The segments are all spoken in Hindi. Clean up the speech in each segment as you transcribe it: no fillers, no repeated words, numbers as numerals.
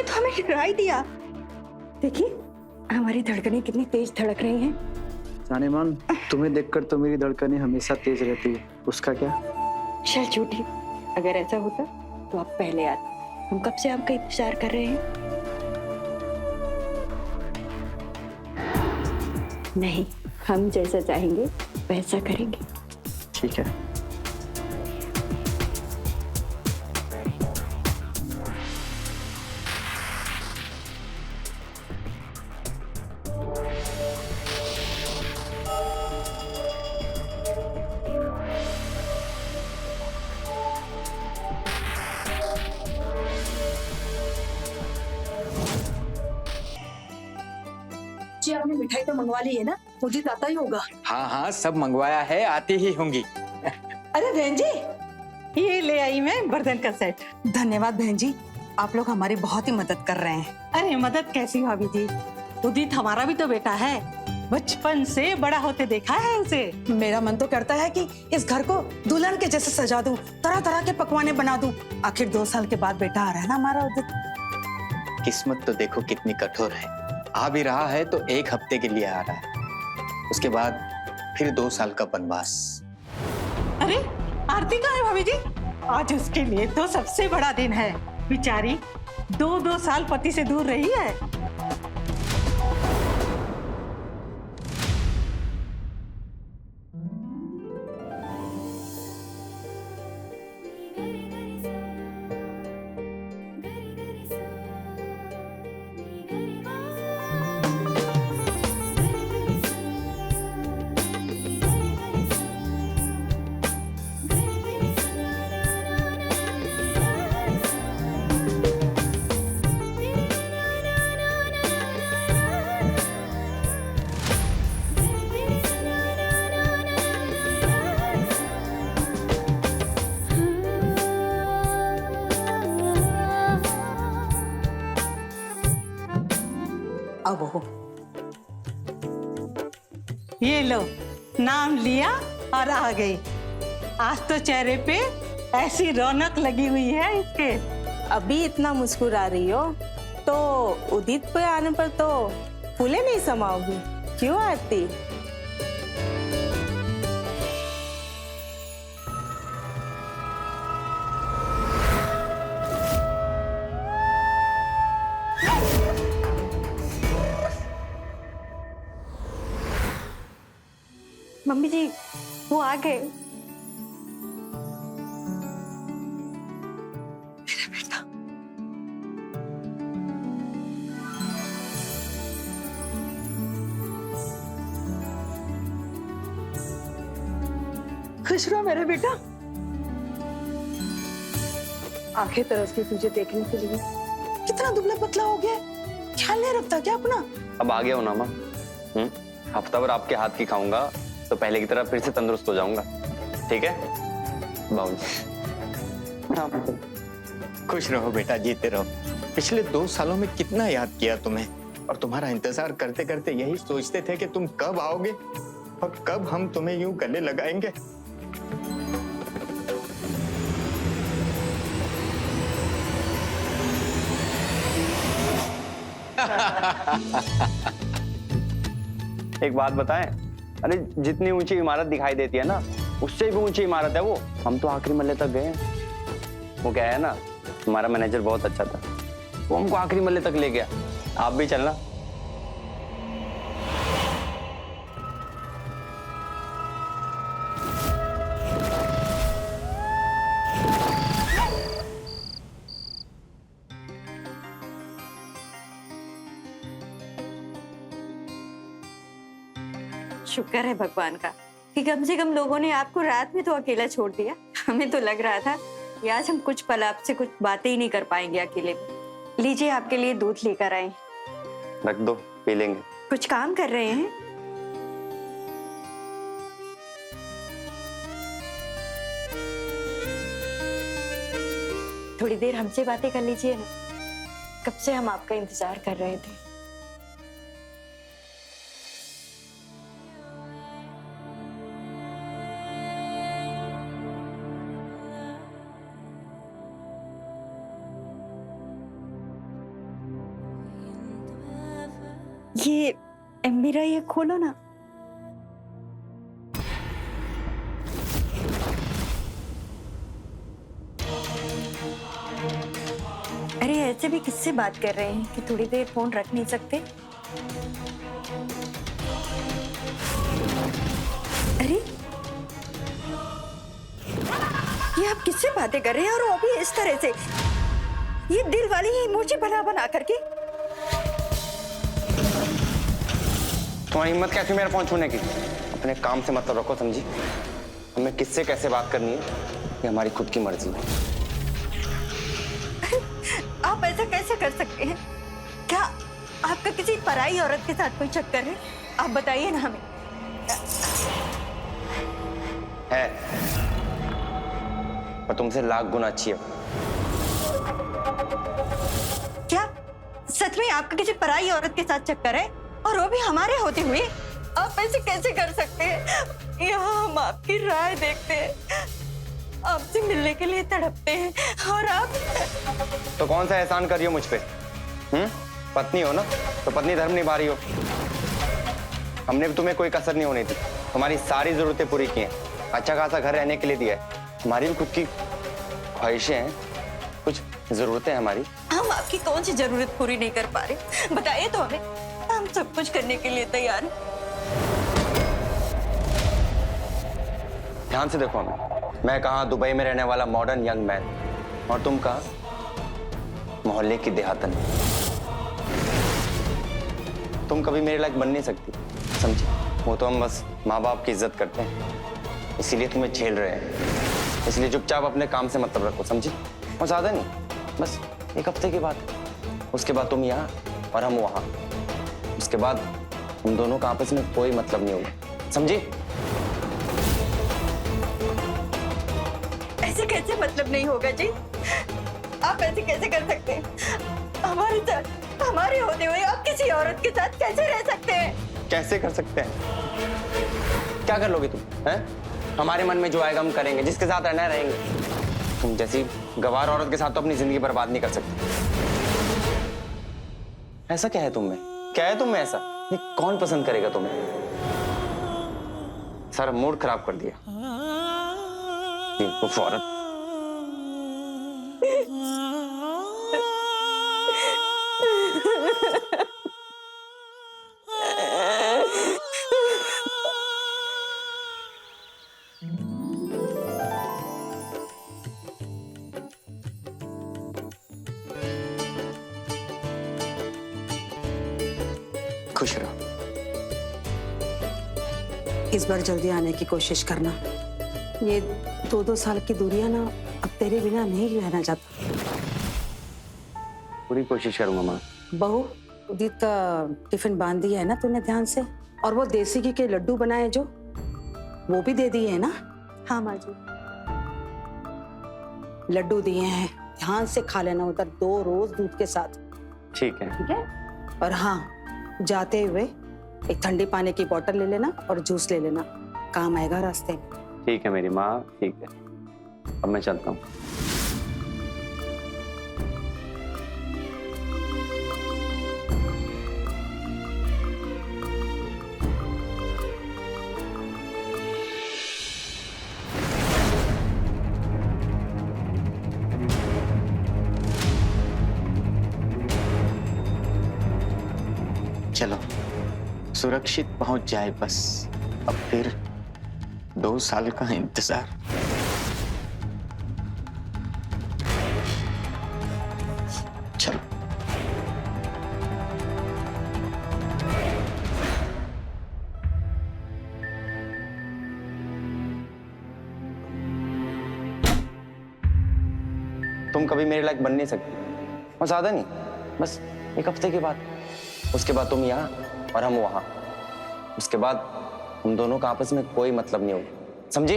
तो हमें डरा ही दिया। देखिए हमारी धड़कनें कितनी तेज धड़क रही हैं। जानेमान, तुम्हें देखकर तो मेरी धड़कनें हमेशा तेज रहती है, उसका क्या? चल झूठी, अगर ऐसा होता तो आप पहले आते। हम कब से आपका इंतजार कर रहे हैं। नहीं, हम जैसा चाहेंगे वैसा करेंगे। ठीक है। जी आपने मिठाई तो मंगवा ली है ना? मुझे आता ही होगा। हाँ हाँ, सब मंगवाया है, आती ही होंगी। अरे बहन जी, ये ले आई मैं बर्तन का सेट। धन्यवाद बहन जी, आप लोग हमारी बहुत ही मदद कर रहे हैं। अरे मदद कैसी भाभी जी, उदित हमारा भी तो बेटा है, बचपन से बड़ा होते देखा है उसे। मेरा मन तो करता है कि इस घर को दुल्हन के जैसे सजा दूं, तरह तरह के पकवाने बना दूं। आखिर 2 साल के बाद बेटा आ रहा है ना हमारा उदित। किस्मत तो देखो कितनी कठोर है, आ भी रहा है तो 1 हफ्ते के लिए आ रहा है, उसके बाद फिर 2 साल का वनवास। अरे आरती कहाँ है भाभी जी? आज उसके लिए तो सबसे बड़ा दिन है। बेचारी 2 साल पति से दूर रही है। अब हो, ये लो, नाम लिया और आ गई। आज तो चेहरे पे ऐसी रौनक लगी हुई है इसके। अभी इतना मुस्कुरा रही हो तो उदित पे आने पर तो फूले नहीं समाओगी, क्यों आरती? मम्मी जी वो आ गए। मेरा बेटा, खुश रहो मेरा बेटा। आंखें तरसती तुझे देखने के लिए। कितना दुबला पतला हो गया, ख्याल नहीं रखता क्या अपना? अब आ गया हो ना माँ। हफ्ता भर आपके हाथ की खाऊंगा तो पहले की तरह फिर से तंदुरुस्त हो जाऊंगा, ठीक है बाबूजी? खुश रहो बेटा, जीते रहो। पिछले 2 सालों में कितना याद किया तुम्हें, और तुम्हारा इंतजार करते करते यही सोचते थे कि तुम कब आओगे और कब हम तुम्हें यूं गले लगाएंगे। एक बात बताएं, अरे जितनी ऊंची इमारत दिखाई देती है ना, उससे भी ऊंची इमारत है वो। हम तो आखिरी मल्ले तक गए। वो क्या है ना, हमारा मैनेजर बहुत अच्छा था, वो हमको आखिरी मल्ले तक ले गया। आप भी चलना। शुक्र है भगवान का कि कम से कम लोगों ने आपको रात में तो अकेला छोड़ दिया। हमें तो लग रहा था कि आज हम कुछ पल आपसे कुछ बातें ही नहीं कर पाएंगे अकेले में। लीजिए आपके लिए दूध लेकर आए। रख दो, पी लेंगे। कुछ काम कर रहे हैं? थोड़ी देर हमसे बातें कर लीजिए ना, कब से हम आपका इंतजार कर रहे थे। ये मेरा ये खोलो ना। अरे ऐसे भी किससे बात कर रहे हैं कि थोड़ी देर फोन रख नहीं सकते? अरे ये आप किससे बातें कर रहे हैं, और वो भी इस तरह से, ये दिल वाली इमोजी बना करके। तुम्हारी हिम्मत कैसे मेरा फोन छूने की? अपने काम से मतलब रखो, समझी? हमें किससे कैसे बात करनी है ये हमारी खुद की मर्जी है। आप ऐसा कैसे कर सकते हैं? क्या आपका किसी पराई औरत के साथ कोई चक्कर है? आप बताइए ना हमें। है, पर तुमसे लाख गुना अच्छी है। क्या सच में आपका किसी पराई औरत के साथ चक्कर है, और वो भी हमारे होते हुए? आप ऐसे कैसे कर सकते हैं? यहाँ हम आपकी राय देखते हैं, आपसे मिलने के लिए तड़पते हैं, और आप तो कौन सा एहसान कर रही हो मुझ पे? पत्नी हो ना, तो पत्नी धर्म निभा रही हो। हमने भी तुम्हें कोई कसर नहीं होने दी, तुम्हारी सारी जरूरतें पूरी की हैं, अच्छा खासा घर रहने के लिए दिया है। हमारी भी खुद की ख्वाहिशें हैं, कुछ जरूरतें हैं हमारी। हम आपकी कौन सी जरूरत पूरी नहीं कर पा रहे? बताइए तो हमें, हम सब कुछ करने के लिए तैयार हैं। ध्यान से देखो हमें। मैं कहाँ दुबई में रहने वाला मॉडर्न यंग मैन, और तुम कहाँ मोहल्ले की देहातन। तुम कभी मेरे लायक बन नहीं सकती, समझी? वो तो हम बस माँ बाप की इज्जत करते हैं, इसीलिए तुम्हें झेल रहे हैं। इसलिए चुपचाप अपने काम से मतलब रखो, समझी? और ज्यादा नहीं, बस एक हफ्ते की बात है। उसके बाद तुम यहाँ और हम वहाँ, उसके बाद हम दोनों का आपस में कोई मतलब नहीं होगा, समझी? ऐसे कैसे मतलब नहीं होगा जी? आप ऐसे कैसे कर सकते हैं? हमारे साथ, हमारे होते हुए आप किसी औरत के साथ कैसे रह सकते हैं? कैसे कर सकते हैं? क्या कर लोगे तुम? हैं? हमारे मन में जो आएगा हम करेंगे, जिसके साथ रहना है रहेंगे। तुम जैसी गवार औरत के साथ तो अपनी जिंदगी बर्बाद नहीं कर सकते। ऐसा क्या है तुम में? क्या है तुम में ऐसा? ये कौन पसंद करेगा तुम्हें? सारा मूड खराब कर दिया ये उफ औरत। खुश रहो। इस बार जल्दी आने की कोशिश करना। ये 2-2 साल की दूरियां ना, अब तेरे बिना नहीं रहना चाहता। पूरी कोशिश करूंगा माँ। बहू, उदित का टिफिन बांध दिया है ना तूने ध्यान से? और वो देसी घी के लड्डू बनाए जो, वो भी दे दिए है ना? हाँ माँ जी। लड्डू दिए हैं, ध्यान से खा लेना उधर 2 रोज दूध के साथ, ठीक है। ठीक है? और हाँ, जाते हुए एक ठंडी पानी की बोतल ले लेना और जूस ले लेना, काम आएगा रास्ते में। ठीक है मेरी माँ, ठीक है। अब मैं चलता हूँ। चलो सुरक्षित पहुंच जाए बस। अब फिर 2 साल का इंतजार। चलो। तुम कभी मेरे लायक बन नहीं सकती, और ज्यादा नहीं, बस एक हफ्ते की बात। उसके बाद तुम यहाँ और हम वहाँ, उसके बाद हम दोनों का आपस में कोई मतलब नहीं होगा, समझी?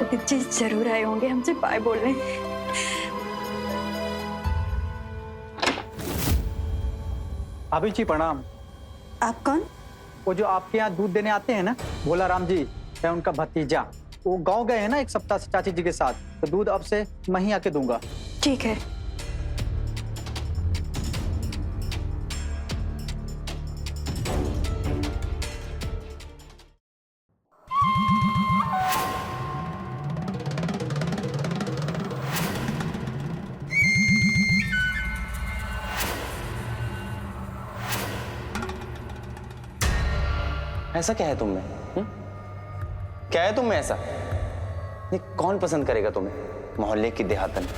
उदित जी जरूर आए होंगे हमसे बाय बोलने। भाभी जी प्रणाम। आप कौन? वो जो आपके यहाँ दूध देने आते हैं ना, भोला राम जी है उनका भतीजा, वो गांव गए हैं ना एक सप्ताह से चाची जी के साथ, तो दूध अब से मैं ही आके दूंगा। ठीक है। ऐसा क्या है तुम में? क्या है तुम में ऐसा? ये कौन पसंद करेगा तुम्हें, मोहल्ले की देहातन?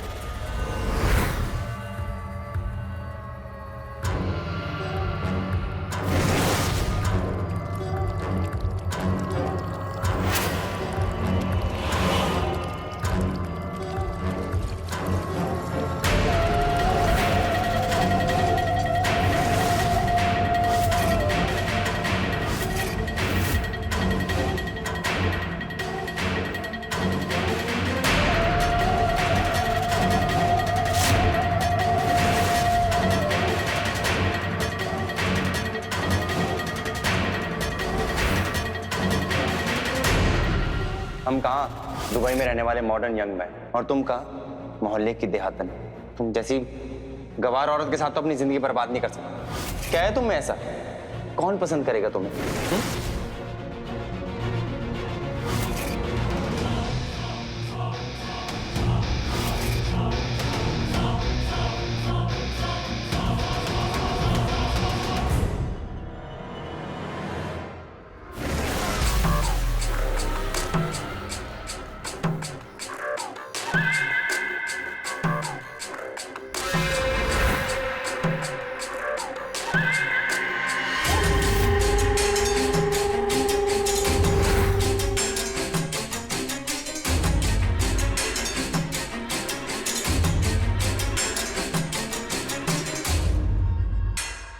हम कहाँ दुबई में रहने वाले मॉडर्न यंग मैन, और तुम कहाँ मोहल्ले की देहातन। तुम जैसी गवार औरत के साथ तो अपनी जिंदगी बर्बाद नहीं कर सकते। क्या है तुम में ऐसा? कौन पसंद करेगा तुम्हें?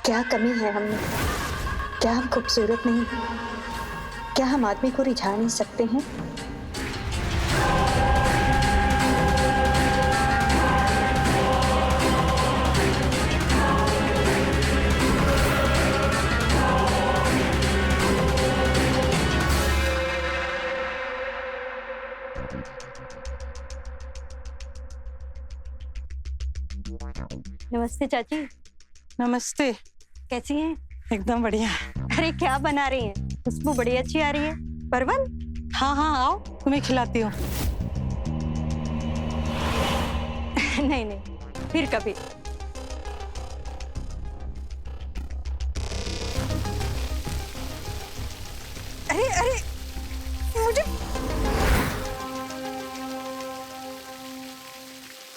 क्या कमी है हम में? क्या हम खूबसूरत नहीं? क्या हम आदमी को रिझा नहीं सकते हैं? नमस्ते चाची। नमस्ते। कैसी हैं? एकदम बढ़िया। अरे क्या बना रही हैं? खुशबू बड़ी अच्छी आ रही है। परवल? हाँ हाँ आओ, तुम्हें खिलाती हूँ। नहीं नहीं, फिर कभी। अरे अरे मुझे,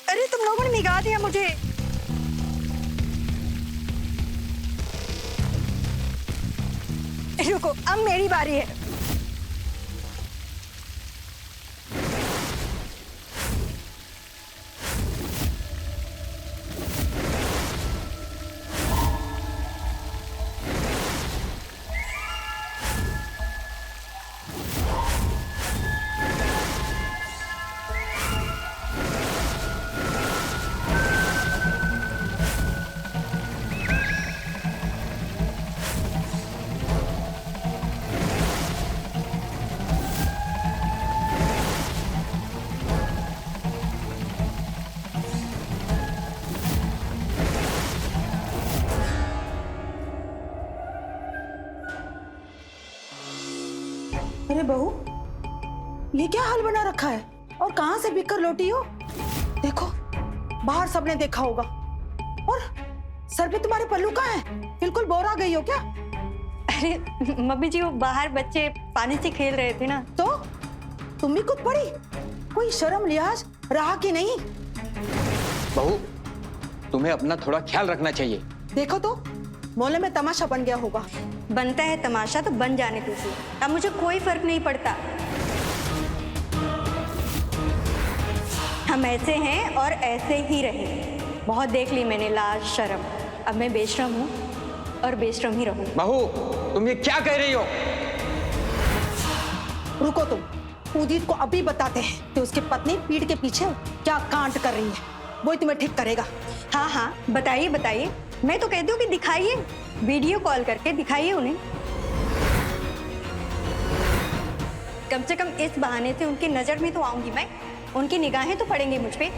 अरे तुम लोगों ने निगाह दिया मुझे। रुको, अब मेरी बारी है। अरे बहू, ये क्या हाल बना रखा है और कहां से बिक कर लौटी हो? देखो, बाहर सबने देखा होगा। और सर पे तुम्हारे पल्लू कहाँ है? बिल्कुल बोर आ गई हो क्या? अरे मम्मी जी, वो बाहर बच्चे पानी से खेल रहे थे ना। तो तुम भी कूद पड़ी? कोई शर्म लिहाज रहा कि नहीं? बहू, तुम्हें अपना थोड़ा ख्याल रखना चाहिए। देखो तो, मोहल्ले में तमाशा बन गया होगा। बनता है तमाशा तो बन जाने दीजिए, अब मुझे कोई फर्क नहीं पड़ता। हम ऐसे हैं और ऐसे ही रहे। बहुत देख ली मैंने लाज शर्म, अब मैं बेशरम हूँ और बेशरम ही रहूँ। बहू, तुम ये क्या कह रही हो? रुको तुम, उदित को अभी बताते हैं कि उसकी पत्नी पीठ के पीछे क्या कांड कर रही है, वही तुम्हें ठीक करेगा। हाँ हाँ, बताइए बताइए। मैं तो कहती हूँ कि दिखाइए, वीडियो कॉल करके दिखाइए उन्हें। कम से कम इस बहाने से उनकी नजर में तो आऊंगी मैं, उनकी निगाहें तो पड़ेंगी मुझ पे।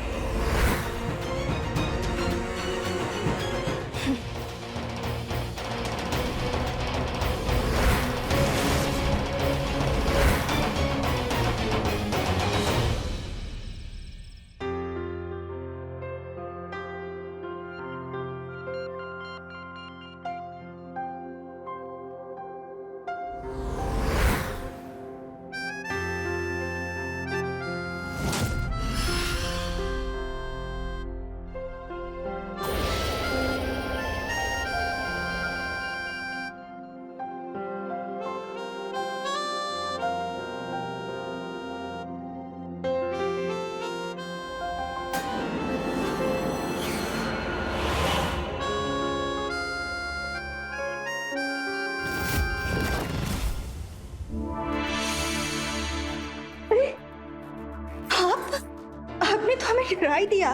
आपने तो हमें डरा ही दिया।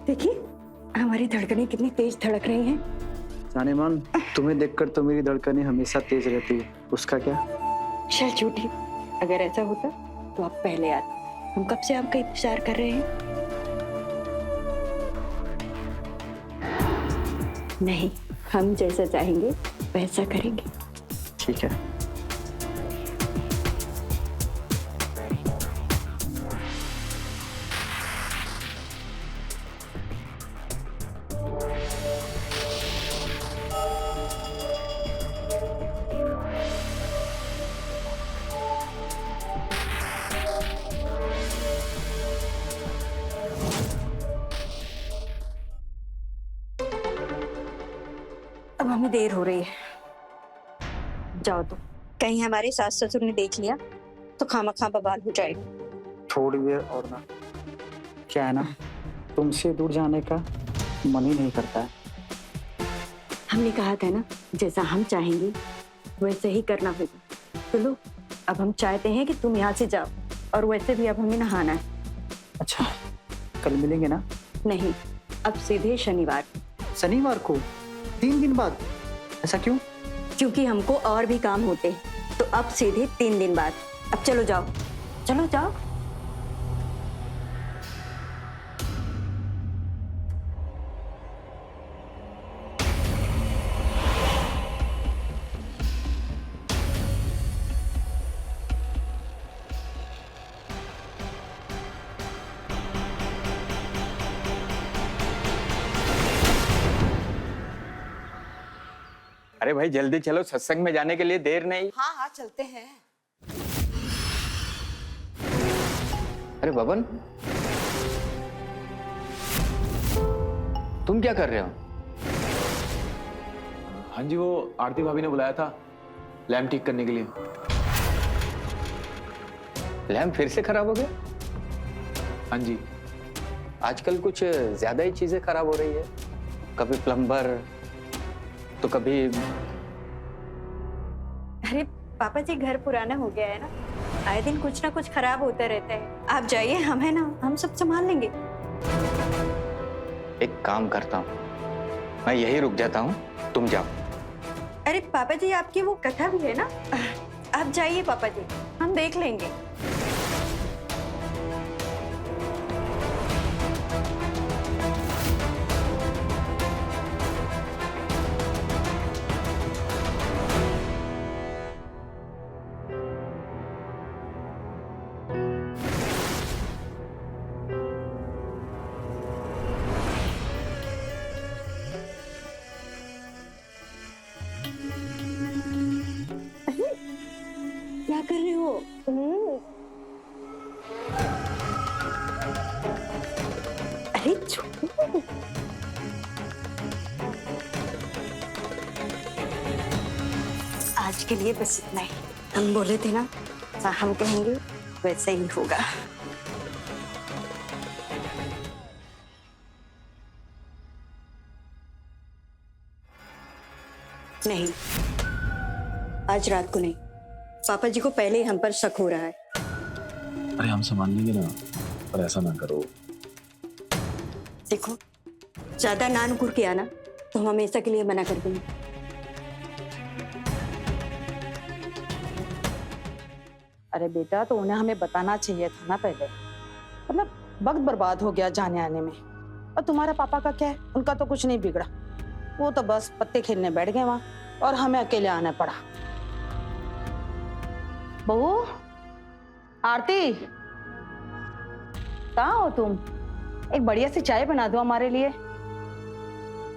देखिए हमारी धड़कनें कितनी तेज धड़क रही हैं। जाने मन, तुम्हें देखकर तो मेरी धड़कनें हमेशा तेज रहती है, उसका क्या? चल झूठी, अगर ऐसा होता तो आप पहले आते, हम कब से आपका इंतजार कर रहे हैं। नहीं, हम जैसा चाहेंगे वैसा करेंगे। ठीक है। अब हमें देर हो रही है, जाओ तो। कहीं हमारे सास ससुर ने देख लिया तो खामखा बवाल हो जाएगा। थोड़ी देर और ना, क्या है ना, तुमसे दूर जाने का मन ही नहीं करता है। हमने कहा था ना, जैसा हम चाहेंगे वैसे ही करना होगा। चलो अब हम चाहते हैं कि तुम यहाँ से जाओ, और वैसे भी अब हमें नहाना है। अच्छा, कल मिलेंगे ना? नहीं, अब सीधे शनिवार। शनिवार को? 3 दिन बाद? ऐसा क्यों? क्योंकि हमको और भी काम होते हैं, तो अब सीधे 3 दिन बाद। अब चलो जाओ, चलो जाओ। अरे भाई जल्दी चलो, सत्संग में जाने के लिए देर नहीं। हाँ हाँ चलते हैं। अरे बबन, तुम क्या कर रहे हो? हाँ जी, वो आरती भाभी ने बुलाया था लैम्प ठीक करने के लिए। लैम्प फिर से खराब हो गया? हाँ जी। आजकल कुछ ज्यादा ही चीजें खराब हो रही है, कभी प्लम्बर तो कभी। अरे पापा जी, घर पुराना हो गया है ना, आए दिन कुछ ना कुछ खराब होता रहता है। आप जाइए, हम है ना, हम सब संभाल लेंगे। एक काम करता हूँ, मैं यही रुक जाता हूँ, तुम जाओ। अरे पापा जी, आपकी वो कथा भी है ना, आप जाइए पापा जी, हम देख लेंगे। क्या कर रहे हो? अरे छोड़ो। आज के लिए बस इतना ही। हम बोले थे ना, हम कहेंगे वैसे ही होगा। नहीं, आज रात को नहीं। पापा जी को पहले ही हम पर शक हो रहा है। अरे हम संभाल लेंगे ना, पर ऐसा ना करो। देखो, ज्यादा नानुकुर किया ना तो हम हमेशा के लिए मना कर देंगे। अरे बेटा, तो उन्हें हमें बताना चाहिए था ना पहले। मतलब वक्त बर्बाद हो गया जाने आने में। और तुम्हारा पापा का क्या है, उनका तो कुछ नहीं बिगड़ा, वो तो बस पत्ते खेलने बैठ गए वहां और हमें अकेले आना पड़ा। बहू, आरती, कहाँ हो तुम? एक बढ़िया सी चाय बना दो हमारे लिए।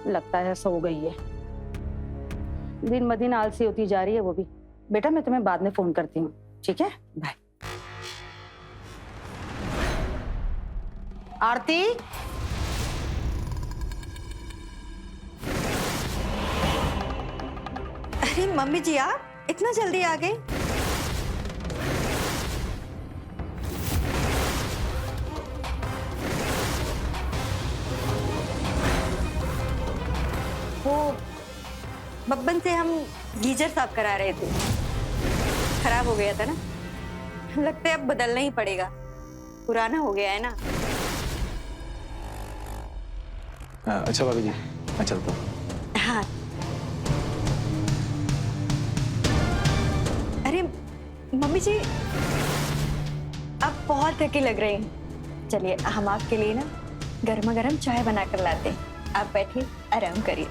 लगता है सो गई है, दिन ब दिन आलसी होती जा रही है वो भी। बेटा मैं तुम्हें बाद में फोन करती हूँ, ठीक है? बाय। आरती, अरे मम्मी जी, आप इतना जल्दी आ गए? वो बब्बन से हम गीजर साफ करा रहे थे, खराब हो गया था ना। लगता है अब बदलना ही पड़ेगा, पुराना हो गया है ना। अच्छा भाभी जी, मैं चलता हूँ। हाँ। अरे मम्मी जी, आप बहुत थके लग रहे हैं। चलिए हम आपके लिए ना गर्मा गर्म चाय बना कर लाते हैं। आप बैठिए, आराम करिए।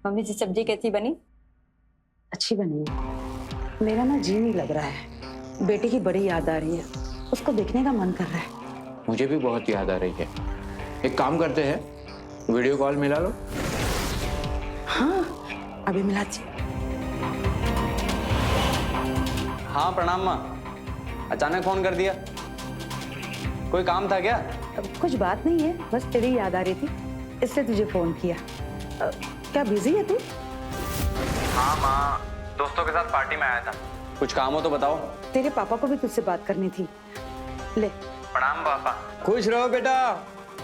मम्मी जी, सब्जी कैसी बनी? अच्छी बनी है। मेरा ना जी नहीं लग रहा है, बेटे की बड़ी याद आ रही है, उसको देखने का मन कर रहा है। मुझे भी बहुत याद आ रही है। एक काम करते हैं, वीडियो कॉल मिला लो। हाँ, अभी मिलाती। हाँ प्रणाम माँ, अचानक फोन कर दिया, कोई काम था क्या? कुछ बात नहीं है, बस तेरी याद आ रही थी इसलिए तुझे फोन किया। क्या बिजी है तू? हाँ माँ, दोस्तों के साथ पार्टी में आया था, कुछ काम हो तो बताओ। तेरे पापा को भी तुझसे बात करनी थी। ले। प्रणाम पापा। खुश रहो बेटा।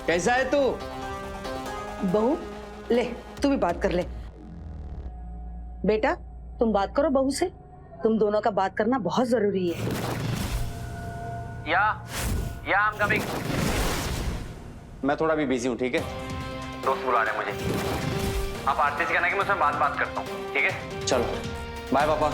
कैसा है तू? बहू, ले तू भी बात कर ले। बेटा तुम बात करो बहू से, तुम दोनों का बात करना बहुत जरूरी है। या आई एम कमिंग। मैं थोड़ा भी बिजी हूँ, ठीक है? दोस्त बुला रहे हैं मुझे। आप आरती से कहना कि मैं उससे बात करता हूँ, ठीक है? चलो बाय पापा।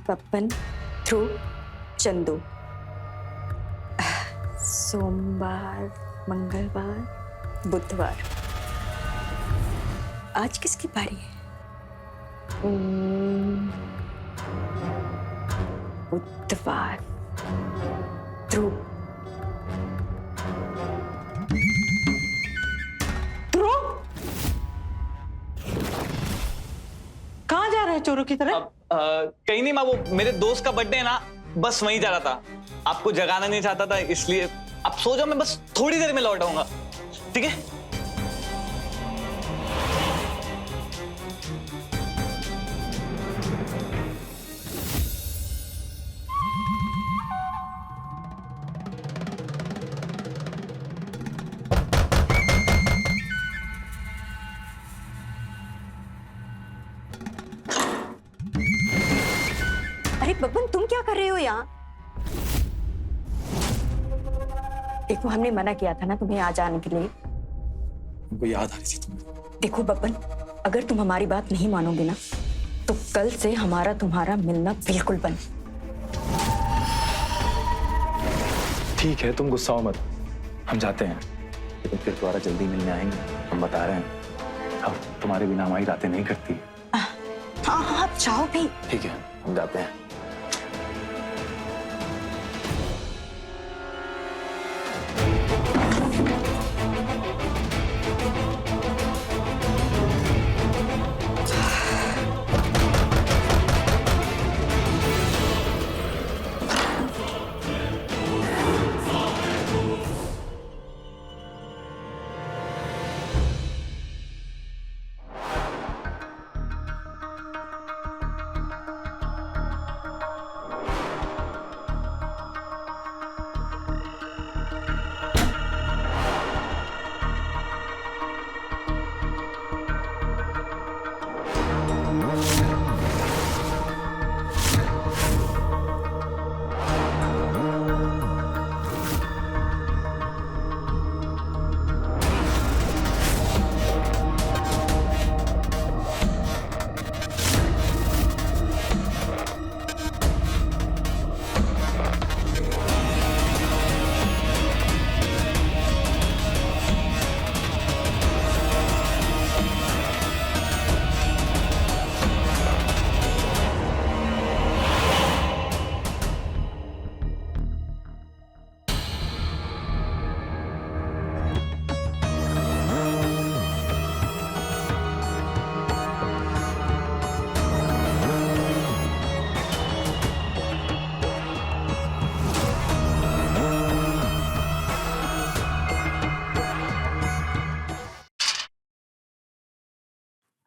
पप्पन, ध्रुव, चंदू। सोमवार, मंगलवार, बुधवार। आज किसकी बारी है? बुधवार, ध्रुव। ध्रुव, कहाँ जा रहे हैं चोरों की तरह? कहीं नहीं माँ, वो मेरे दोस्त का बर्थडे है ना, बस वहीं जा रहा था। आपको जगाना नहीं चाहता था, इसलिए आप सो जाओ, मैं बस थोड़ी देर में लौट आऊंगा, ठीक है? अरे बब्बन, तुम क्या कर रहे हो यहाँ? देखो, हमने मना किया था ना तुम्हें आ जाने के लिए। उनको याद आ रही थी तुम्हें। देखो बब्बन, अगर तुम हमारी बात नहीं मानोगे ना, तो कल से हमारा तुम्हारा मिलना बिल्कुल बंद। ठीक है, तुम गुस्सा हो मत, हम जाते हैं, लेकिन फिर दोबारा जल्दी मिलने आएंगे, हम बता रहे हैं। अब तुम्हारे बिना हमारी रातें नहीं करती। हाँ हाँ, आप जाओ भी। ठीक है, हम जाते हैं।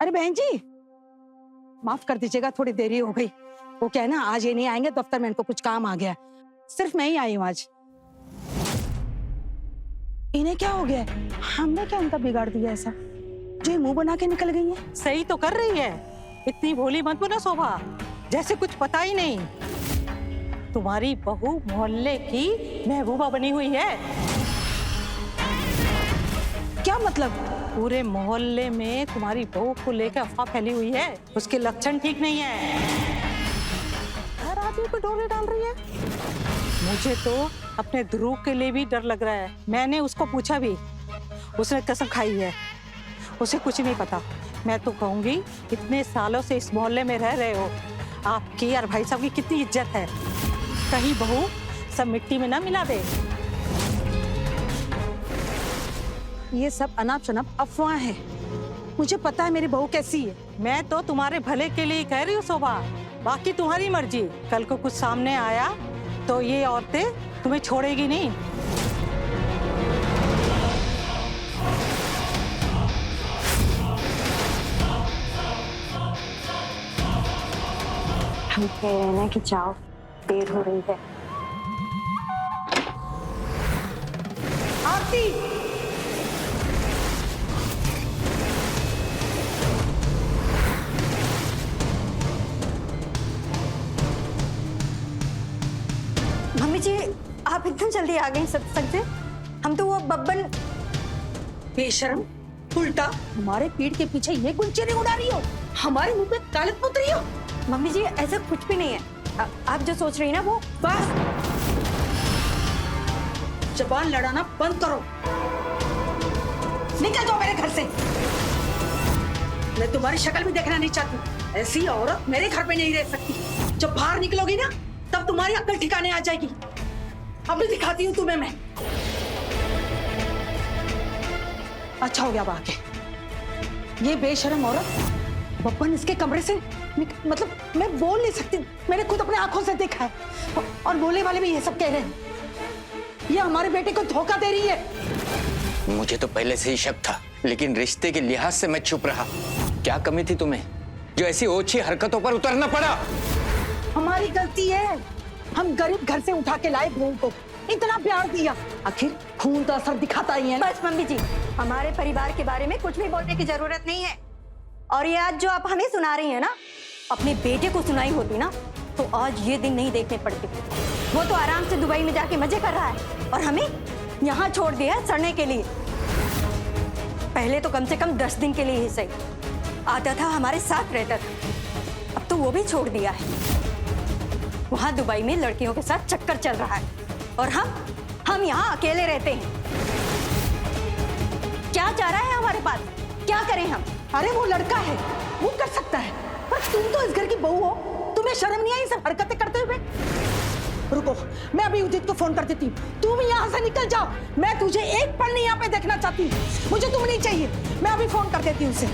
अरे बहन जी, माफ कर दीजिएगा, थोड़ी देरी हो गई। वो क्या है ना, आज ये नहीं आएंगे दफ्तर में, इनको कुछ काम आ गया। सिर्फ मैं ही आई हूँ आज। इन्हें क्या हो गया? हमने क्या उनका बिगाड़ दिया ऐसा जो ये मुंह बना के निकल गई है? सही तो कर रही है, इतनी भोली मत बनो शोभा, जैसे कुछ पता ही नहीं। तुम्हारी बहू मोहल्ले की महबूबा बनी हुई है। क्या मतलब? पूरे मोहल्ले में तुम्हारी बहू को लेकर अफवाह फैली हुई है, उसके लक्षण ठीक नहीं है। हर आदमी को डोले डाल रही है। मुझे तो अपने ध्रुव के लिए भी डर लग रहा है। मैंने उसको पूछा भी, उसने कसम खाई है, उसे कुछ नहीं पता। मैं तो कहूंगी, इतने सालों से इस मोहल्ले में रह रहे हो, आपकी और भाई साहब की कितनी इज्जत है, कहीं बहू सब मिट्टी में ना मिला दे। ये सब अनाप शनाप अफवाह है। मुझे पता है मेरी बहू कैसी है। मैं तो तुम्हारे भले के लिए कह रही हूँ शोभा, बाकी तुम्हारी मर्जी। कल को कुछ सामने आया तो ये औरतें तुम्हें छोड़ेगी नहीं। हम कह रहे हैं ना कि जाओ, देर हो रही है। आरती, मम्मी जी, आप इतना जल्दी आ गए सत्संग से? हम तो वो बब्बन। बेशर्म, उल्टा हमारे पीठ के पीछे ये गुलचेरी उड़ा रही हो, हमारे मुंह पे कालित पुत रही हो। मम्मी जी, ऐसा कुछ भी नहीं है। आप जो सोच रही हैं ना वो। बस जबान लड़ाना बंद करो, निकल जाओ मेरे घर से। मैं तुम्हारी शक्ल भी देखना नहीं चाहती। ऐसी औरत मेरे घर पे नहीं रह सकती। जब बाहर निकलोगी ना, तब तुम्हारी अक्ल ठिकाने आ जाएगी। अभी दिखाती हूँ तुम्हें मैं। अच्छा हो गया बाकी। ये बेशरम औरत बब्बन इसके कमरे से मतलब मैं बोल नहीं सकती, मैंने खुद अपने आंखों से देखा है। और बोलने वाले भी ये सब कह रहे हैं, ये हमारे बेटे को धोखा दे रही है। मुझे तो पहले से ही शक था, लेकिन रिश्ते के लिहाज से मैं चुप रहा। क्या कमी थी तुम्हें जो ऐसी ओछी हरकतों पर उतरना पड़ा? हमारी गलती है, हम गरीब घर से उठा के लाए बहू को, इतना प्यार दिया, आखिर खून का असर दिखाता ही है। बस मम्मी जी, हमारे परिवार के बारे में कुछ भी बोलने की जरूरत नहीं है। और ये आज जो आप हमें सुना रही हैं ना, अपने बेटे को सुनाई होती ना, तो आज ये दिन नहीं देखने पड़ते। वो तो आराम से दुबई में जाके मजे कर रहा है और हमें यहाँ छोड़ दिया है सड़ने के लिए। पहले तो कम से कम 10 दिन के लिए ही सही आता था, हमारे साथ रहता था। अब तो वो भी छोड़ दिया है। वहां दुबई में लड़कियों के साथ चक्कर चल रहा है और हम यहाँ अकेले रहते हैं। क्या चाह रहा है हमारे पास? क्या करें हम? अरे वो लड़का है, वो कर सकता है, पर तुम तो इस घर की बहू हो, तुम्हें शर्म नहीं आई सब हरकतें करते हुए? रुको, मैं अभी उदित को फोन कर देती हूँ। तुम यहाँ से निकल जाओ, मैं तुझे एक पल नहीं यहाँ पे देखना चाहती। मुझे तुम नहीं चाहिए, मैं अभी फोन कर देती हूँ उसे।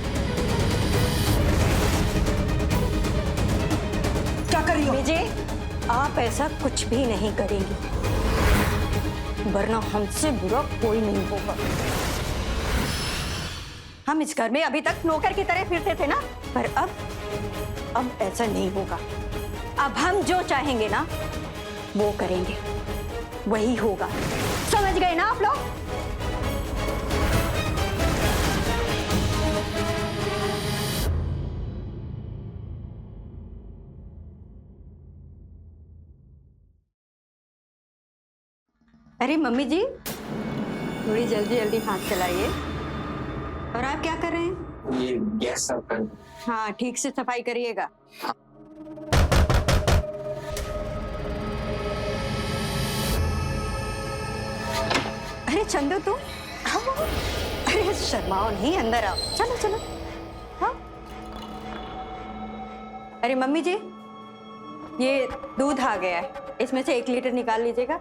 क्या कर रही हो? विजय, आप ऐसा कुछ भी नहीं करेंगी, वरना हमसे बुरा कोई नहीं होगा। हम इस घर में अभी तक नौकर की तरह फिरते थे ना, पर अब ऐसा नहीं होगा। अब हम जो चाहेंगे ना वो करेंगे, वही होगा। समझ गए ना आप लोग? अरे मम्मी जी, थोड़ी जल्दी जल्दी हाथ चलाइए। और आप क्या कर रहे हैं? ये गैस साफ कर। हाँ, ठीक से सफाई करिएगा। अरे चंदू, तू अरे शर्माओ नहीं, अंदर आओ। चलो चलो। हाँ, अरे मम्मी जी, ये दूध आ गया है, इसमें से 1 लीटर निकाल लीजिएगा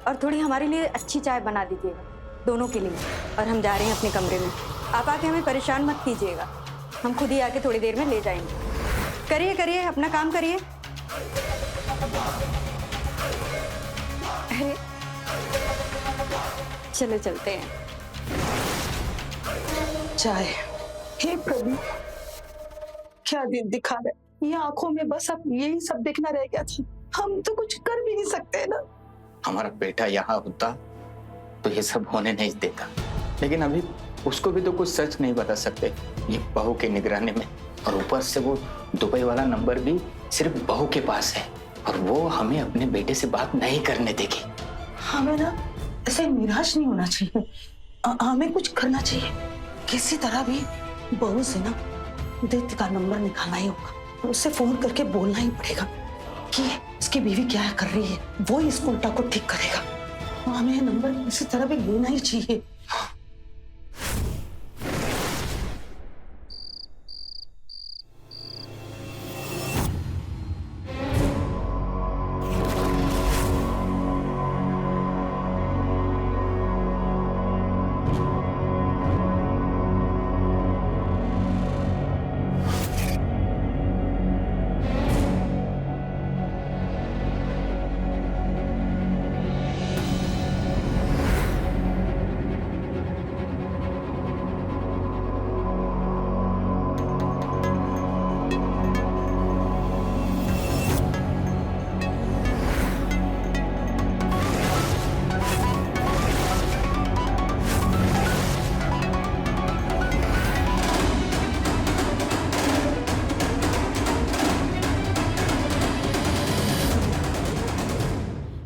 और थोड़ी हमारे लिए अच्छी चाय बना दीजिएगा, दोनों के लिए। और हम जा रहे हैं अपने कमरे में, आप आके हमें परेशान मत कीजिएगा, हम खुद ही आके थोड़ी देर में ले जाएंगे। करिए करिए, अपना काम करिए। अरे चलो चलते हैं। चाय, हे प्रभु, क्या दिन दिखा रहे, ये आंखों में बस अब यही सब देखना रह गया था। हम तो कुछ कर भी नहीं सकते ना। हमारा बेटा यहाँ होता तो ये सब होने नहीं देता, लेकिन अभी उसको भी तो कुछ सच नहीं बता सकते ये बहू की निगरानी में। और ऊपर से वो दुबई वाला नंबर भी सिर्फ बहू के पास है और वो हमें अपने बेटे से बात नहीं करने देगी। हमें ना ऐसे निराश नहीं होना चाहिए, हमें कुछ करना चाहिए। किसी तरह भी बहू से ना उदित का नंबर निकालना ही होगा, उससे फोन करके बोलना ही पड़ेगा कि इसकी बीवी क्या कर रही है, वो इस उल्टा को ठीक करेगा। हमें ये नंबर किसी तरह भी लेना ही चाहिए।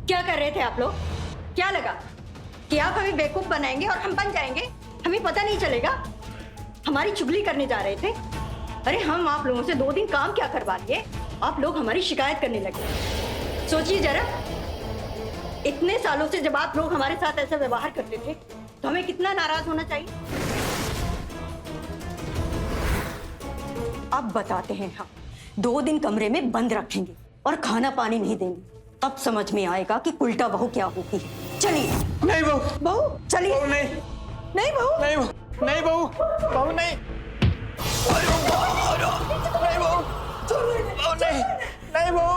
क्या कर रहे थे आप लोग? क्या लगा कि आप हमें बेवकूफ बनाएंगे और हम बन जाएंगे, हमें पता नहीं चलेगा? हमारी चुगली करने जा रहे थे। अरे हम आप लोगों से 2 दिन काम क्या करवा लिए, आप लोग हमारी शिकायत करने लगे। सोचिए जरा, इतने सालों से जब आप लोग हमारे साथ ऐसा व्यवहार करते थे तो हमें कितना नाराज होना चाहिए। अब बताते हैं हम, 2 दिन कमरे में बंद रखेंगे और खाना पानी नहीं देंगे, तब समझ में आएगा कि उल्टा बहू क्या होती है। चलिए। नहीं बहू, बहू चलिए। बहू नहीं, नहीं बहू, नहीं बहू, नहीं बहू, बहू नहीं, नहीं बहू, बहू नहीं, नहीं बहू,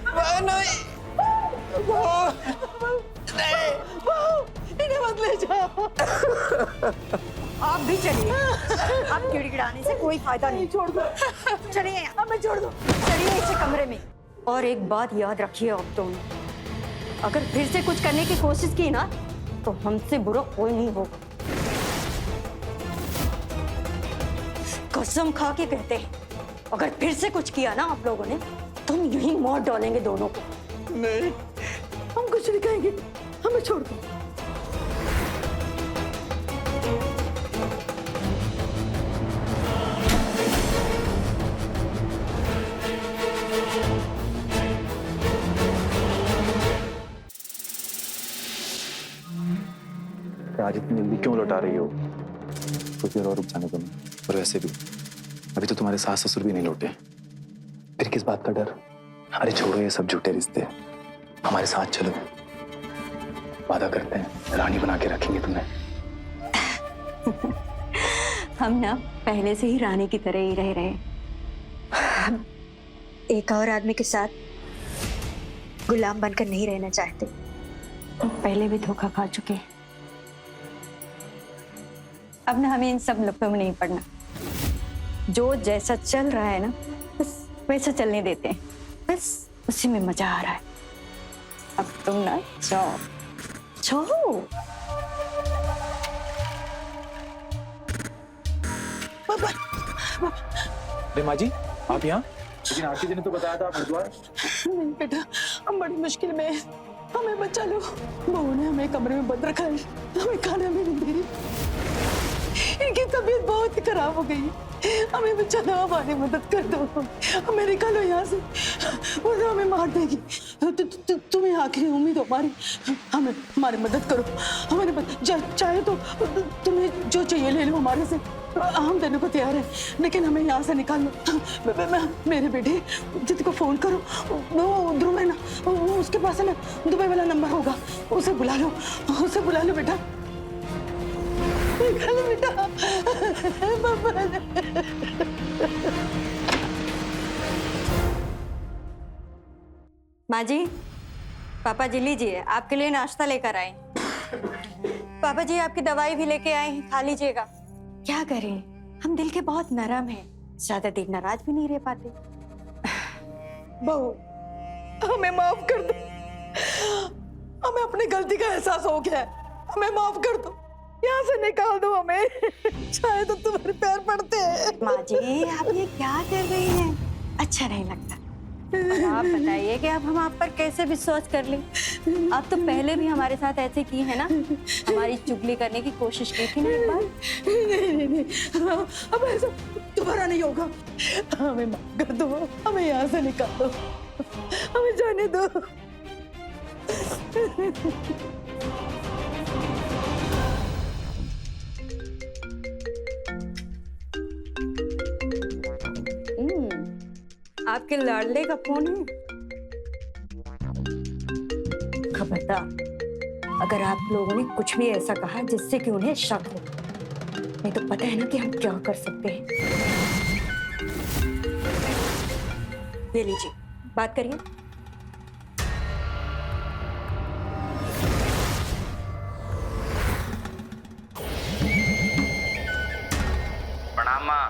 बहू नहीं, बहू नहीं, इन्हें मत ले जाओ। आप भी चलिए। आप गिड़गिड़ाने से कोई फायदा नहीं। छोड़ दो, चलिए, हमें छोड़ दो। चलिए इसे कमरे में। और एक बात याद रखिए आप दोनों, अगर फिर से कुछ करने की कोशिश की ना तो हमसे बुरा कोई नहीं होगा। कसम खा के कहते हैं, अगर फिर से कुछ किया ना आप लोगों ने तो हम यहीं मार डालेंगे दोनों को। नहीं, हम कुछ नहीं कहेंगे, हमें छोड़ दो। आज इतनी जल्दी क्यों लौटा रही हो? कुछ देर और रुक जाने दो। और वैसे भी अभी तो तुम्हारे सास ससुर भी नहीं लौटे, फिर किस बात का डर? अरे छोड़ो ये सब झूठे रिश्ते, हमारे साथ चलो, वादा करते हैं रानी बना के रखेंगे तुम्हें। हम ना पहले से ही रानी की तरह ही रह रहे हैं। हम एक और आदमी के साथ गुलाम बनकर नहीं रहना चाहते। हम पहले भी धोखा खा चुके हैं। अब ना हमें इन सब लफड़ों में नहीं पड़ना। जो जैसा चल रहा है ना बस वैसा चलने देते हैं, बस उसी में मजा आ रहा है। अब तुम ना जाओ जाओ। अरे माँ जी, आप यहाँ? लेकिन आरती जी ने तो बताया था आप हरिद्वार। नहीं बेटा, हम बड़ी मुश्किल में हैं, हमें बचा लो। बहू ने हमें कमरे में बंद रखा है, हमें खाना भी नहीं दे रही। इनकी तबीयत बहुत ही खराब हो गई है, हमें बचा दो, हमारी मदद कर दो, हमें निकालो यहाँ से, वो तो हमें मार देगी। तुम्हें आखिरी उम्मीद हो हमारी, हमारी मदद करो, चाहे तो तुम्हें जो चाहिए ले लो हमारे से, हम देने को तैयार हैं, लेकिन हमें यहाँ से निकाल लो। मेरे बेटे जिद को फोन करो, वो ध्रुव है ना, वो उसके पास है ना दुबई वाला नंबर होगा, उसे बुला लो, उसे बुला लो बेटा। निकालो बेटा। माँ जी, पापा जी लीजिए, आपके लिए नाश्ता लेकर आए। पापा जी आपकी दवाई भी लेके आए हैं, खा लीजिएगा। क्या करें, हम दिल के बहुत नरम हैं, ज्यादा देर नाराज भी नहीं रह पाते। बहू, हमें माफ कर दो। हमें अपनी गलती का एहसास हो गया है। हमें माफ कर दो, यहाँ से निकाल दो हमें। शायद तो तुम्हारे पैर पड़ते हैं। माँ जी, आप ये क्या कर रही हैं? अच्छा नहीं लगता। और आप बताइए कि अब हम आप पर कैसे विश्वास कर लें? आप तो पहले भी हमारे साथ ऐसे की है ना, हमारी चुगली करने की कोशिश की थी ना एक बार। नहीं, अब ऐसा दोबारा नहीं होगा। हमें माफ कर दो, हमें यहाँ से निकाल दो, हमें जाने दो। आपके लाडले का फोन है। खबरदार, अगर आप लोगों ने कुछ भी ऐसा कहा जिससे कि उन्हें शक हो, नहीं तो पता है ना कि हम क्या कर सकते हैं। ये लीजिए, बात करिए। प्रणाम माँ।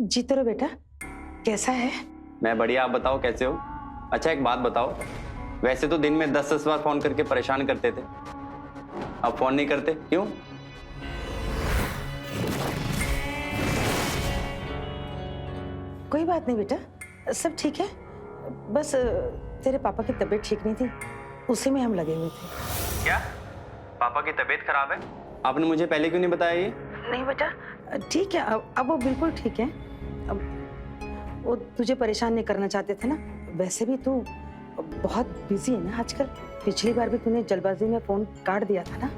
जीते रहो बेटा, कैसा है? मैं बढ़िया, आप बताओ कैसे हो? अच्छा एक बात बताओ, वैसे तो दिन में 10-10 बार फोन करके परेशान करते थे, अब फोन नहीं करते क्यों? कोई बात नहीं बेटा, सब ठीक है। बस तेरे पापा की तबीयत ठीक नहीं थी, उसी में हम लगे हुए थे। क्या पापा की तबीयत खराब है? आपने मुझे पहले क्यों नहीं बताया ये? नहीं बेटा, ठीक है, अब वो बिल्कुल ठीक है। अब वो तुझे परेशान नहीं करना चाहते थे ना। वैसे भी तू बहुत बिजी है ना आजकल। पिछली बार भी तूने जल्दबाजी में फोन काट दिया था ना।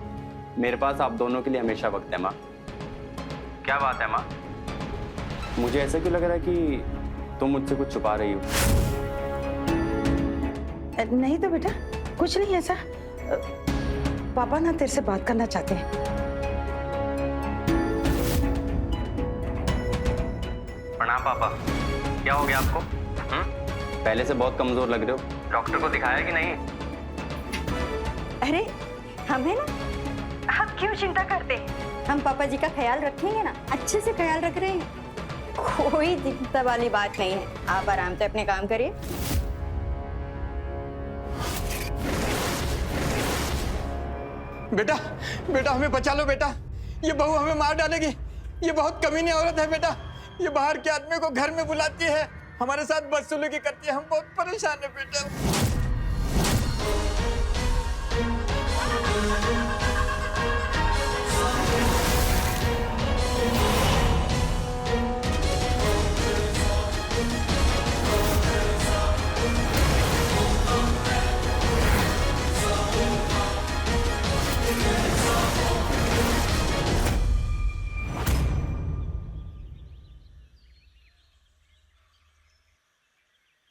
मेरे पास आप दोनों के लिए हमेशा वक्त है माँ। क्या बात है माँ? मुझे ऐसा क्यों लग रहा है कि तुम मुझसे कुछ छुपा रही हो? नहीं तो बेटा, कुछ नहीं ऐसा। पापा ना तेरे से बात करना चाहते हैं। प्रणाम पापा। क्या हो गया आपको? पहले से बहुत कमजोर लग रहे हो। डॉक्टर को दिखाया कि नहीं? अरे हम है ना, आप क्यों चिंता करते हैं? हम पापा जी का ख्याल रखेंगे ना, अच्छे से ख्याल रख रहे हैं। कोई चिंता वाली बात नहीं है, आप आराम से अपने काम करिए। बेटा, बेटा हमें बचा लो बेटा, ये बहू हमें मार डालेगी। ये बहुत कमीनी औरत है बेटा, ये बाहर के आदमी को घर में बुलाती है, हमारे साथ बदसलूकी करती है, हम बहुत परेशान है बेटा।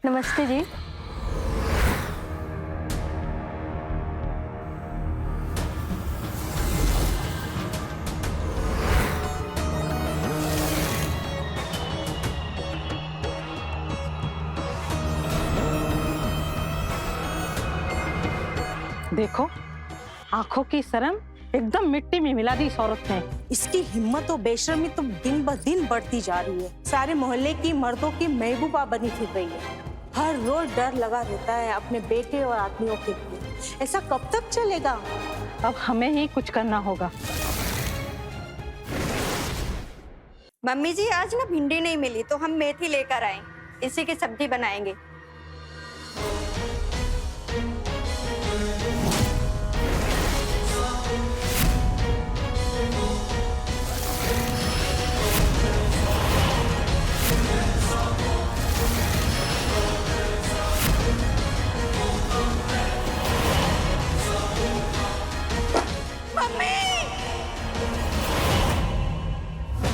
नमस्ते जी। देखो, आंखों की शर्म एकदम मिट्टी में मिला दी इस औरत ने। इसकी हिम्मत और बेशर्मी तो दिन ब दिन बढ़ती जा रही है। सारे मोहल्ले की मर्दों की महबूबा बनी फिर रही है। हर रोज डर लगा रहता है अपने बेटे और आदमियों के लिए। ऐसा कब तक चलेगा? अब हमें ही कुछ करना होगा। मम्मी जी, आज ना भिंडी नहीं मिली तो हम मेथी लेकर आए, इसी की सब्जी बनाएंगे।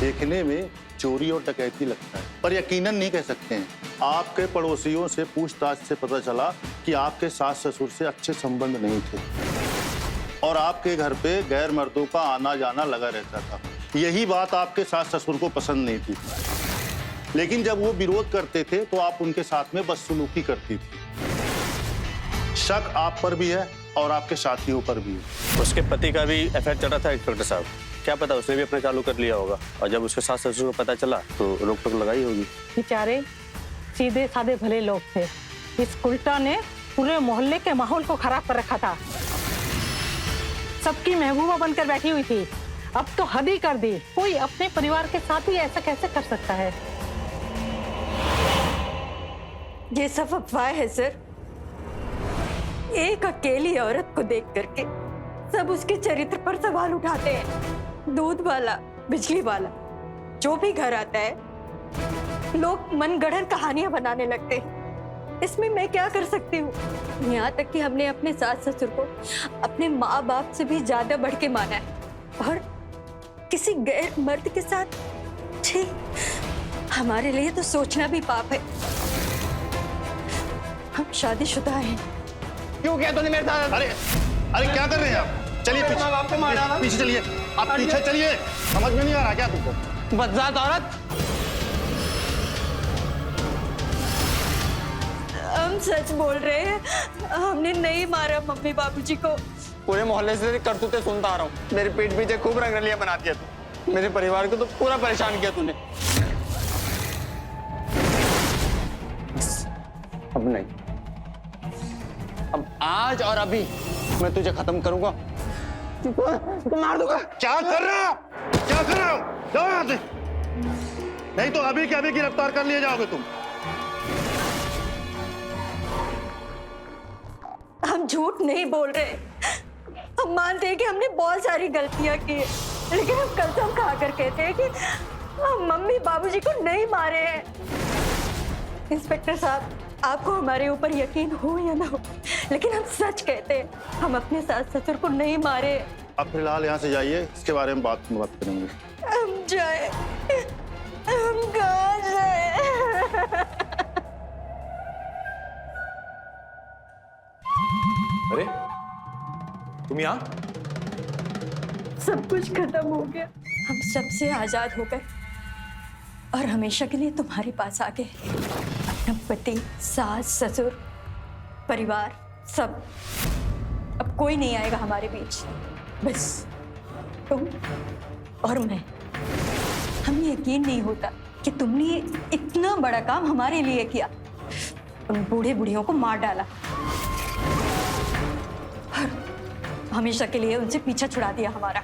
देखने में चोरी और डकैती लगता है, पर यकीनन नहीं कह सकते हैं। आपके पड़ोसियों से पूछताछ से पता चला कि आपके सास ससुर से अच्छे संबंध नहीं थे और आपके घर पे गैर मर्दों का आना जाना लगा रहता था। यही बात आपके सास ससुर को पसंद नहीं थी, लेकिन जब वो विरोध करते थे तो आप उनके साथ में बदसलूकी करती थी। शक आप पर भी है और आपके साथियों पर भी है। उसके पति का भी एफआईआर चल रहा था इंस्पेक्टर साहब। क्या पता उसने भी अपना चालू कर लिया होगा, और जब उसके सास ससुर को पता चला तो रोक टोक लगाई होगी। बेचारे सीधे साधे भले लोग थे, इस उल्टा ने पूरे मोहल्ले के माहौल को खराब कर रखा था। सबकी महबूबा बनकर बैठी हुई थी, अब तो हद ही कर दी। कोई अपने परिवार के साथ ही ऐसा कैसे कर सकता है? ये सब अफवाह है सर। एक अकेली औरत को देख करके सब उसके चरित्र पर सवाल उठाते हैं। दूध वाला, बिजली वाला, जो भी घर आता है लोग मनगढ़ंत कहानियां बनाने लगते हैं। इसमें मैं क्या कर सकती हूँ? यहाँ तक कि हमने अपने सास ससुर को अपने माँ बाप से भी ज्यादा बढ़ के माना है, और किसी गैर मर्द के साथ, छी, हमारे लिए तो सोचना भी पाप है। हम शादीशुदा हैं। क्यों किया तूने मेरे साथ? अरे अरे क्या कर रहे हैं आप? चलिए पीछे, आपको मारा ना? पीछे चलिए, आप पीछे चलिए। समझ में नहीं आ रहा क्या तुमको? बदजात औरत। हम सच बोल रहे हैं, हमने नहीं मारा मम्मी बाबूजी को। पूरे मोहल्ले से करतूते सुनता आ रहा हूँ। मेरे पीठ पीछे खूब रंगरलियां बना दिया तू, मेरे परिवार को तो पूरा परेशान किया तूने। अब नहीं, अब आज और अभी मैं तुझे खत्म करूंगा, तुझको मार दूंगा। क्या कर रहे हो? क्या कर रहे हो? जाओ यहाँ से, नहीं तो अभी के अभी गिरफ्तार कर लिए जाओगे तुम। हम झूठ नहीं बोल रहे, हम मानते हैं कि हमने बहुत सारी गलतियां की है, लेकिन हम कसम खाकर कहते हैं कि हम मम्मी बाबूजी को नहीं मारे हैं। इंस्पेक्टर साहब, आपको हमारे ऊपर यकीन हो या ना हो, लेकिन हम सच कहते हैं, हम अपने सास ससुर को नहीं मारे। अब फिलहाल यहाँ से जाइए, इसके बारे में बात करेंगे। हम जाए, हम कहाँ जाए? अरे तुम यहाँ? सब कुछ खत्म हो गया, हम सबसे आजाद हो गए और हमेशा के लिए तुम्हारे पास आ गए। अपना पति, सास, ससुर, परिवार, सब। अब कोई नहीं आएगा हमारे बीच, बस तुम और मैं। हमें यकीन नहीं होता कि तुमने इतना बड़ा काम हमारे लिए किया। उन बूढ़े बुढ़ियों को मार डाला, हमेशा के लिए उनसे पीछा छुड़ा दिया हमारा।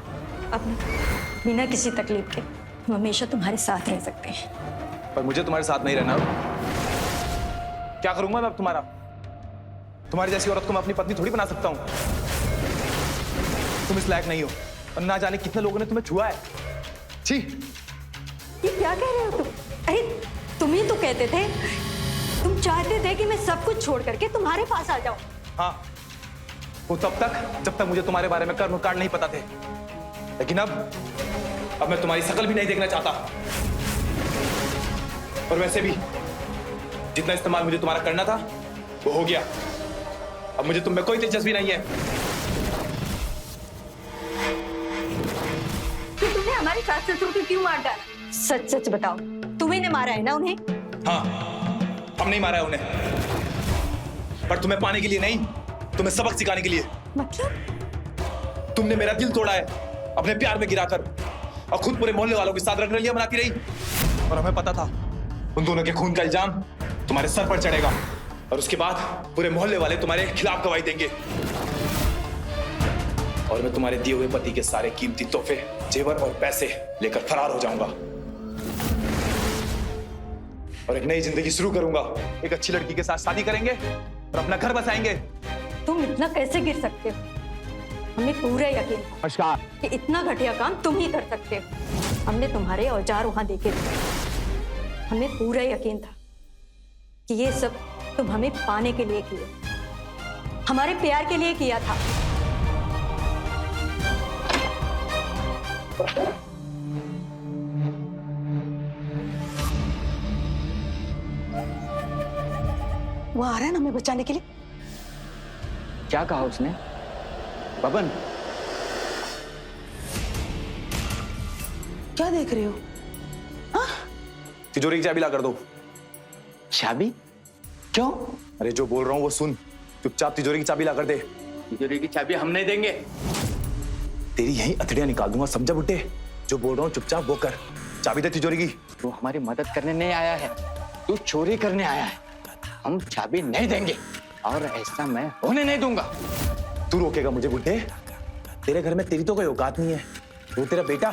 अब बिना किसी तकलीफ के हम हमेशा तुम्हारे साथ रह सकते हैं। पर मुझे तुम्हारे साथ नहीं रहना। क्या करूंगा मैं अब तुम्हारा? तुम्हारी जैसी औरत को मैं अपनी पत्नी थोड़ी बना सकता हूं। तुम इस लायक नहीं हो, और ना जाने कितने लोगों ने तुम्हें छुआ है। छी! ये क्या कह रहे हो तुम? अरे तुम ही तो कहते थे, तुम चाहते थे कि मैं सब कुछ छोड़ करके तुम्हारे पास आ जाऊं। हाँ, वो तब तक जब तक मुझे तुम्हारे बारे में कर्म कांड नहीं पता थे, लेकिन अब मैं तुम्हारी शकल भी नहीं देखना चाहता। और वैसे भी जितना इस्तेमाल मुझे तुम्हारा करना था वो हो गया। अब मुझे तुम में कोई दिलचस्पी नहीं है। तो तुमने हमारे सास ससुर को क्यों मार डाला? सच सच बताओ, तुम्ही ने मारा है ना उन्हें? हाँ, हम नहीं मारा है उन्हें, पर तुम्हें पाने के लिए नहीं, तुम्हें सबक सिखाने के लिए। मतलब? तुमने मेरा दिल तोड़ा है अपने प्यार में गिराकर, और खुद पूरे मोहल्ले वालों के साथ रंगरलियां बनाती रही। और हमें पता था उन दोनों के खून का इल्जाम तुम्हारे सर पर चढ़ेगा, और उसके बाद पूरे मोहल्ले वाले तुम्हारे खिलाफ गवाही देंगे, और मैं तुम्हारे दिए हुए पति के सारे कीमती तोहफे, जेवर और पैसे लेकर फरार हो जाऊंगा, और एक नई जिंदगी शुरू करूंगा। एक अच्छी लड़की के साथ शादी करेंगे और अपना घर बसाएंगे। तुम इतना कैसे गिर सकते हो? हमें पूरा यकीन था कि इतना घटिया काम तुम ही कर सकते हो। हमने तुम्हारे औजार वहां देखे थे, हमें पूरा यकीन था कि ये सब तुम हमें पाने के लिए किए, हमारे प्यार के लिए किया था। वो आ रहा है ना हमें बचाने के लिए। क्या कहा उसने? बबन, क्या देख रहे हो? तिजोरी की चाबी ला कर दो। चाबी? क्यों? अरे जो बोल रहा हूँ वो सुन, चुपचाप तिजोरी की चाबी ला कर दे। तिजोरी की चाबी हम नहीं देंगे। तेरी यही अथड़ियां निकाल दूंगा, समझा बुड्ढे? जो बोल रहा हूँ चुपचाप वो कर। चाबी दे तिजोरी की। तू हमारी मदद करने नहीं आया है, तू चोरी करने आया है। हम चाबी नहीं देंगे और ऐसा मैं होने नहीं दूंगा। तू रोकेगा मुझे बुड्ढे? तेरे घर में तेरी तो कोई औकात नहीं है। वो तेरा बेटा,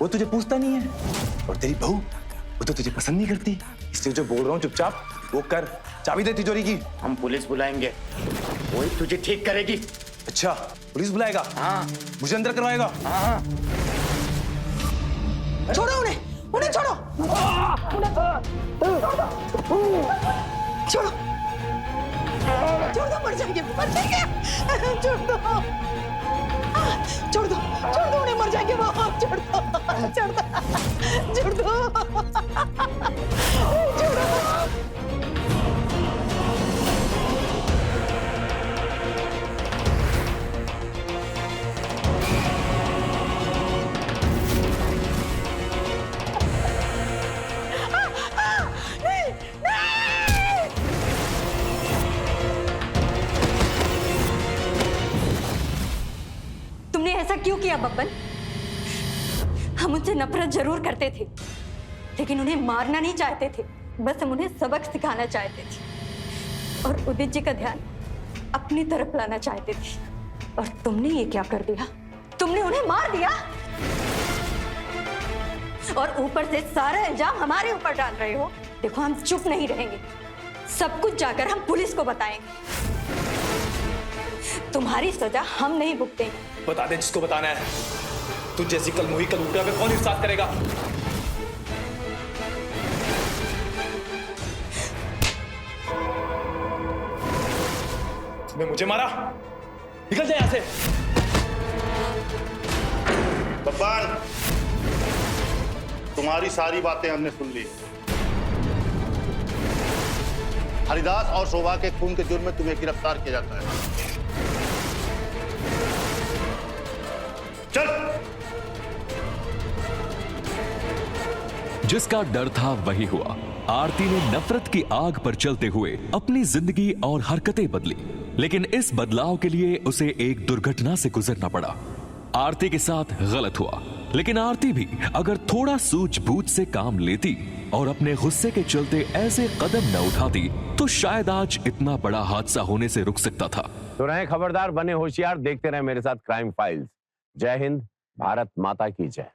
वो तुझे पूछता नहीं है, और तेरी बहू, वो तो तुझे पसंद नहीं करती। इसलिए जो बोल रहा हूँ चुपचाप वो कर। चाबी दे तिजोरी की। हम पुलिस बुलाएंगे, वही तुझे ठीक करेगी। अच्छा, पुलिस बुलाएगा? हाँ मुझे अंदर करवाएगा? हाँ। छोड़ो उन्हें, उन्हें छोड़ो, छोड़ो, छोड़ दो, मर जाएंगे, मर जाएंगे, छोड़ दो, छोड़ दो, छोड़ दो उन्हें, मर जाएंगे वो, छोड़ दो, छोड़ दो, छोड़ दो, छोड़ो। तुमने ऐसा क्यों किया बब्बन? हम उनसे नफरत जरूर करते थे, लेकिन उन्हें मारना नहीं चाहते थे, बस हम उन्हें सबक सिखाना चाहते थे और उदित जी का ध्यान अपनी तरफ लाना चाहते थे। और तुमने ये क्या कर दिया? तुमने उन्हें मार दिया और ऊपर से सारा इल्जाम हमारे ऊपर डाल रहे हो। देखो, हम चुप नहीं रहेंगे, सब कुछ जाकर हम पुलिस को बताएंगे। तुम्हारी सजा हम नहीं भुगतेंगे। बता दे जिसको बताना है। तू जैसी कल मुही कल उल्टा पे कौन इंसाफ करेगा? तुमने मुझे मारा, निकल जाए यहां से। बब्बन, तुम्हारी सारी बातें हमने सुन ली। हरिदास और शोभा के खून के जुर्म में तुम्हें गिरफ्तार किया जाता है। चल। जिसका डर था वही हुआ। आरती ने नफरत की आग पर चलते हुए अपनी जिंदगी और हरकतें बदली, लेकिन इस बदलाव के लिए उसे एक दुर्घटना से गुजरना पड़ा। आरती के साथ गलत हुआ, लेकिन आरती भी अगर थोड़ा सूझबूझ से काम लेती और अपने गुस्से के चलते ऐसे कदम न उठाती तो शायद आज इतना बड़ा हादसा होने से रुक सकता था। तो रहें खबरदार, बने होशियार, देखते रहे मेरे साथ क्राइम फाइल्स। जय हिंद, भारत माता की जय।